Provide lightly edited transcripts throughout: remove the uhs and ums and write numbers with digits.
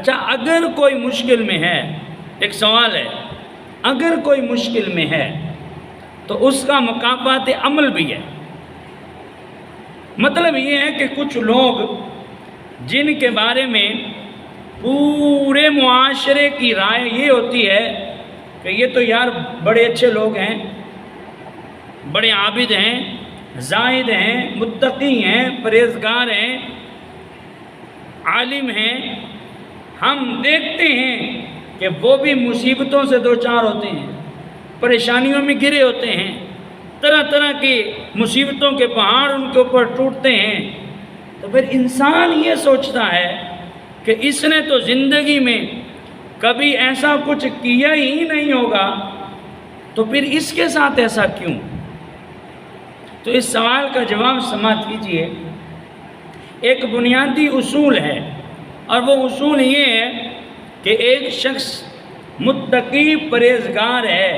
اچھا، اگر کوئی مشکل میں ہے، ایک سوال ہے، اگر کوئی مشکل میں ہے تو اس کا مکافات عمل بھی ہے۔ مطلب یہ ہے کہ کچھ لوگ جن کے بارے میں پورے معاشرے کی رائے یہ ہوتی ہے کہ یہ تو یار بڑے اچھے لوگ ہیں، بڑے عابد ہیں، زاہد ہیں، متقی ہیں، پرہیزگار ہیں، عالم ہیں، ہم دیکھتے ہیں کہ وہ بھی مصیبتوں سے دوچار ہوتے ہیں، پریشانیوں میں گرے ہوتے ہیں، طرح طرح کی مصیبتوں کے پہاڑ ان کے اوپر ٹوٹتے ہیں، تو پھر انسان یہ سوچتا ہے کہ اس نے تو زندگی میں کبھی ایسا کچھ کیا ہی نہیں ہوگا، تو پھر اس کے ساتھ ایسا کیوں؟ تو اس سوال کا جواب سماعت کیجیے۔ ایک بنیادی اصول ہے، اور وہ اصول یہ ہے کہ ایک شخص متقی پرہیزگار ہے،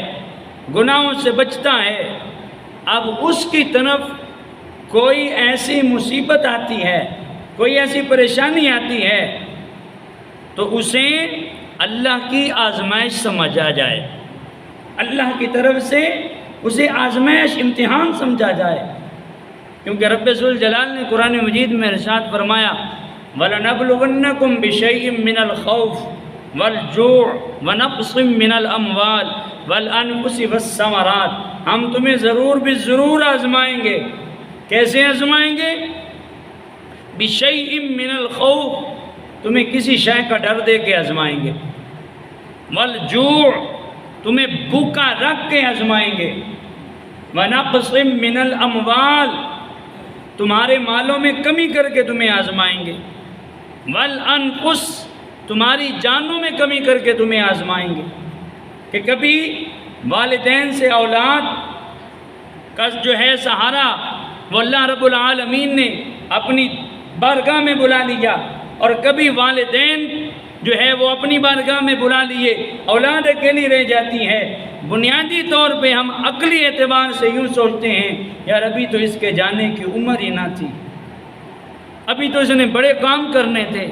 گناہوں سے بچتا ہے، اب اس کی طرف کوئی ایسی مصیبت آتی ہے، کوئی ایسی پریشانی آتی ہے، تو اسے اللہ کی آزمائش سمجھ آ جائے، اللہ کی طرف سے اسے آزمائش، امتحان سمجھا جائے، کیونکہ رب ذوالجلال نے قرآن مجید میں ارشاد فرمایا وَلَنَبْلُوَنَّكُمْ بِشَيْءٍ مِّنَ الْخَوْفِ وَالْجُوعِ وَنَقْصٍ مِّنَ الْأَمْوَالِ وَالْأَنفُسِ وَالثَّمَرَاتِ، ہم تمہیں ضرور بھی ضرور آزمائیں گے۔ کیسے آزمائیں گے؟ بِشَيْءٍ مِّنَ الْخَوْفِ، تمہیں کسی شے کا ڈر دے کے آزمائیں گے، وَالْجُوعِ، تمہیں بھوکا رکھ کے آزمائیں گے، وَنَقْصٍ مِّنَ الْأَمْوَالِ، تمہارے مالوں میں کمی کر کے تمہیں آزمائیں گے، وَالْأَنفُسِ، تمہاری جانوں میں کمی کر کے تمہیں آزمائیں گے، کہ کبھی والدین سے اولاد کا جو ہے سہارا وہ اللہ رب العالمین نے اپنی بارگاہ میں بلا لیا، اور کبھی والدین جو ہے وہ اپنی بارگاہ میں بلا لیے، اولاد اکیلی رہ جاتی ہے۔ بنیادی طور پہ ہم عقلی اعتبار سے یوں سوچتے ہیں یار ابھی تو اس کے جانے کی عمر ہی نہ تھی، ابھی تو اس نے بڑے کام کرنے تھے،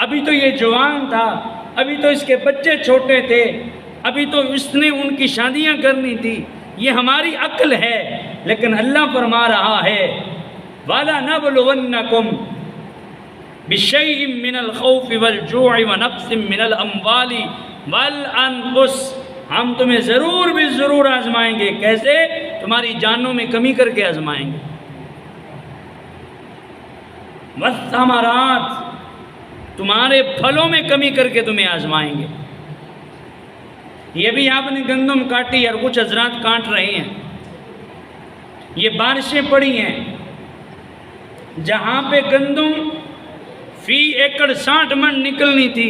ابھی تو یہ جوان تھا، ابھی تو اس کے بچے چھوٹے تھے، ابھی تو اس نے ان کی شادیاں کرنی تھی۔ یہ ہماری عقل ہے، لیکن اللہ فرما رہا ہے وَلَنَبْلُوَنَّكُمْ بِشَيْءٍ مِّنَ الْخَوْفِ وَالْجُوعِ وَنَقْصٍ مِّنَ الْأَمْوَالِ وَالْأَنفُسِ، ہم تمہیں ضرور بھی ضرور آزمائیں گے۔ کیسے؟ تمہاری جانوں میں کمی کر کے آزمائیں گے، وَالثَّمَرَاتِ، تمہارے پھلوں میں کمی کر کے تمہیں آزمائیں گے۔ یہ بھی آپ نے گندم کاٹی اور کچھ حضرات کاٹ رہے ہیں، یہ بارشیں پڑی ہیں، جہاں پہ گندم فی ایکڑ 60 من نکلنی تھی،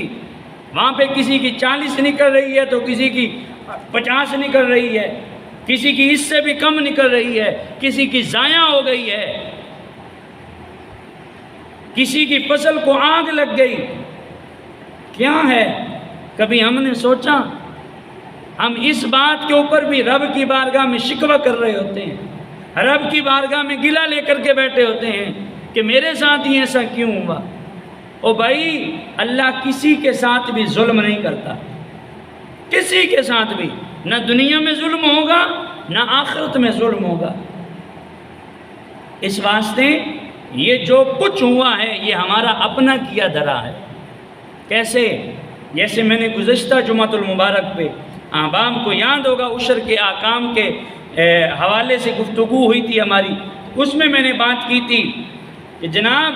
وہاں پہ کسی کی 40 نکل رہی ہے تو کسی کی 50 نکل رہی ہے، کسی کی اس سے بھی کم نکل رہی ہے، کسی کی ضائع ہو گئی ہے، کسی کی فصل کو آگ لگ گئی۔ کیا ہے؟ کبھی ہم نے سوچا؟ ہم اس بات کے اوپر بھی رب کی بارگاہ میں شکوہ کر رہے ہوتے ہیں، رب کی بارگاہ میں گلہ لے کر کے بیٹھے ہوتے ہیں کہ میرے ساتھ ہی ایسا کیوں ہوا؟ او بھائی، اللہ کسی کے ساتھ بھی ظلم نہیں کرتا، کسی کے ساتھ بھی، نہ دنیا میں ظلم ہوگا نہ آخرت میں ظلم ہوگا۔ اس واسطے یہ جو کچھ ہوا ہے یہ ہمارا اپنا کیا دھرا ہے۔ کیسے؟ جیسے میں نے گزشتہ جمعۃ المبارک پہ احباب کو یاد ہوگا عشر کے احکام کے حوالے سے گفتگو ہوئی تھی ہماری، اس میں نے بات کی تھی کہ جناب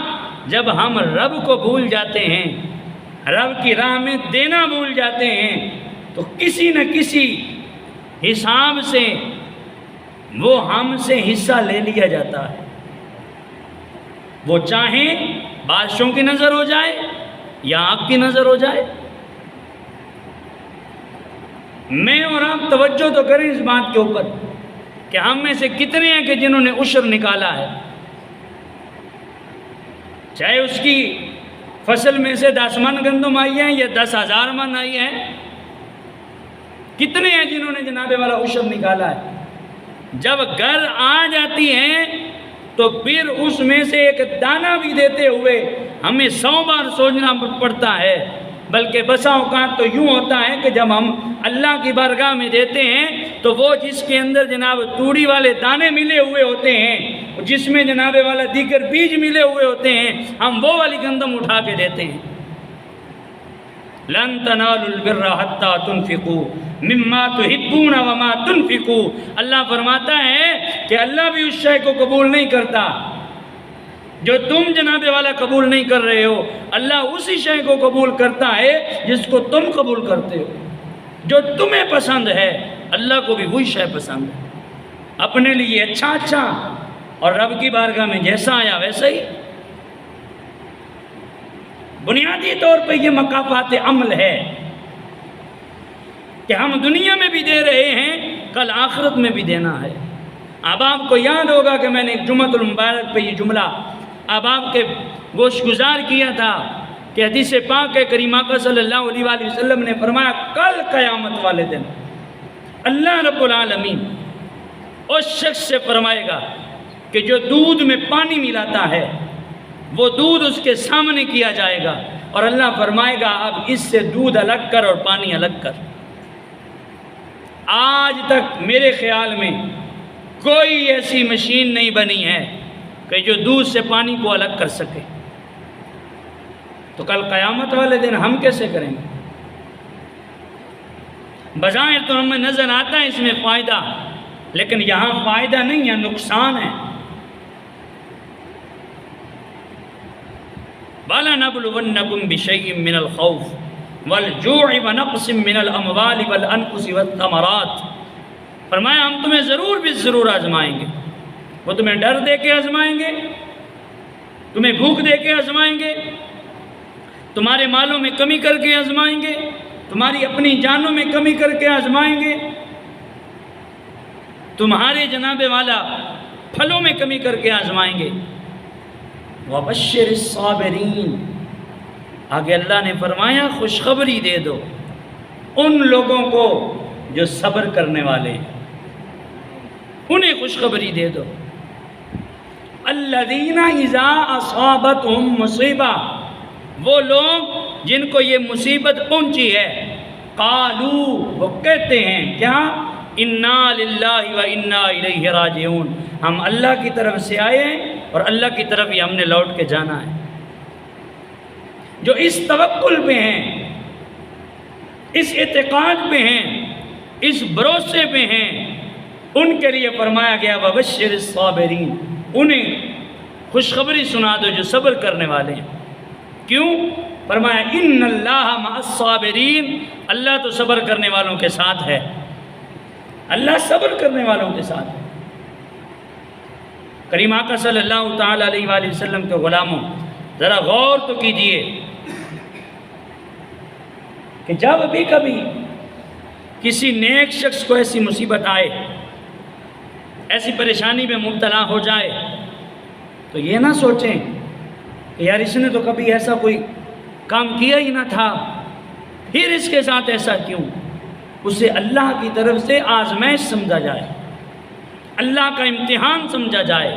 جب ہم رب کو بھول جاتے ہیں، رب کی راہ میں دینا بھول جاتے ہیں، تو کسی نہ کسی حساب سے وہ ہم سے حصہ لے لیا جاتا ہے، وہ چاہے بادشاہوں کی نظر ہو جائے یا آپ کی نظر ہو جائے۔ میں اور آپ توجہ تو کریں اس بات کے اوپر کہ ہم میں سے کتنے ہیں کہ جنہوں نے عشر نکالا ہے، چاہے اس کی فصل میں سے 10 من گندم آئی ہے یا 10,000 من آئی ہے، کتنے ہیں جنہوں نے جناب والا عشر نکالا ہے؟ جب گھر آ جاتی ہیں تو پھر اس میں سے ایک دانہ بھی دیتے ہوئے ہمیں 100 بار سوچنا پڑتا ہے بلکہ بسا اوقات تو یوں ہوتا ہے کہ جب ہم اللہ کی بارگاہ میں دیتے ہیں تو وہ جس کے اندر جناب توڑی والے دانے ملے ہوئے ہوتے ہیں، جس میں جناب والا دیگر بیج ملے ہوئے ہوتے ہیں، ہم وہ والی گندم اٹھا کے دیتے ہیں۔ لن تنالوا البر حتى تنفقوا مما تحبون وما تنفقوا، اللہ فرماتا ہے کہ اللہ بھی اس شے کو قبول نہیں کرتا جو تم جناب والا قبول نہیں کر رہے ہو، اللہ اسی شے کو قبول کرتا ہے جس کو تم قبول کرتے ہو۔ جو تمہیں پسند ہے اللہ کو بھی وہی شے پسند ہے، اپنے لیے اچھا اچھا اور رب کی بارگاہ میں جیسا آیا ویسا ہی۔ بنیادی طور پہ یہ مکافات عمل ہے کہ ہم دنیا میں بھی دے رہے ہیں، کل آخرت میں بھی دینا ہے۔ اب آپ کو یاد ہوگا کہ میں نے جمعۃ المبارک پہ یہ جملہ اب آپ کے گوش گزار کیا تھا کہ حدیث پاک کریمہ کا صلی اللہ علیہ وآلہ وسلم نے فرمایا کل قیامت والے دن اللہ رب العالمین اس شخص سے فرمائے گا کہ جو دودھ میں پانی ملاتا ہے وہ دودھ اس کے سامنے کیا جائے گا، اور اللہ فرمائے گا اب اس سے دودھ الگ کر اور پانی الگ کر۔ آج تک میرے خیال میں کوئی ایسی مشین نہیں بنی ہے کہ جو دودھ سے پانی کو الگ کر سکے، تو کل قیامت والے دن ہم کیسے کریں گے؟ بظاہر تو ہمیں نظر آتا ہے اس میں فائدہ، لیکن یہاں فائدہ نہیں ہے، نقصان ہے۔ وَلَنَبْلُوَنَّكُمْ بِشَيْءٍ مِّنَ الْخَوْفِ وَالْجُوعِ وَنَقْصٍ مِّنَ الْأَمْوَالِ وَالْأَنفُسِ وَالثَّمَرَاتِ، فرمایا ہم تمہیں ضرور بھی ضرور آزمائیں گے۔ وہ تمہیں ڈر دے کے آزمائیں گے، تمہیں بھوک دے کے آزمائیں گے، تمہارے مالوں میں کمی کر کے آزمائیں گے، تمہاری اپنی جانوں میں کمی کر کے آزمائیں گے، تمہارے جناب والا پھلوں میں کمی کر کے آزمائیں گے۔ وَبَشِّرِ الصَّابِرِينَ، آگے اللہ نے فرمایا خوشخبری دے دو ان لوگوں کو جو صبر کرنے والے ہیں، انہیں خوشخبری دے دو۔ الذین اذا اصابتہم مصیبہ، وہ لوگ جن کو یہ مصیبت پہنچی ہے، قالو، وہ کہتے ہیں کیا؟ انا للہ و انا الیہ راجعون، ہم اللہ کی طرف سے آئے ہیں اور اللہ کی طرف ہی ہم نے لوٹ کے جانا ہے۔ جو اس توکل پہ ہیں، اس اعتقاد پہ ہیں، اس بھروسے پہ ہیں، ان کے لیے فرمایا گیا وَبَشِّرِ الصَّابِرِينَ، انہیں خوشخبری سنا دو جو صبر کرنے والے ہیں۔ کیوں؟ فرمایا ان اللہ مع الصابرین، اللہ تو صبر کرنے والوں کے ساتھ ہے، اللہ صبر کرنے والوں کے ساتھ ہے۔ کریم آقا صلی اللہ تعالیٰ علیہ وآلہ وسلم کے غلاموں، ذرا غور تو کیجئے کہ جب بھی کبھی کسی نیک شخص کو ایسی مصیبت آئے، ایسی پریشانی میں مبتلا ہو جائے، تو یہ نہ سوچیں کہ یار اس نے تو کبھی ایسا کوئی کام کیا ہی نہ تھا، پھر اس کے ساتھ ایسا کیوں؟ اسے اللہ کی طرف سے آزمائش سمجھا جائے، اللہ کا امتحان سمجھا جائے۔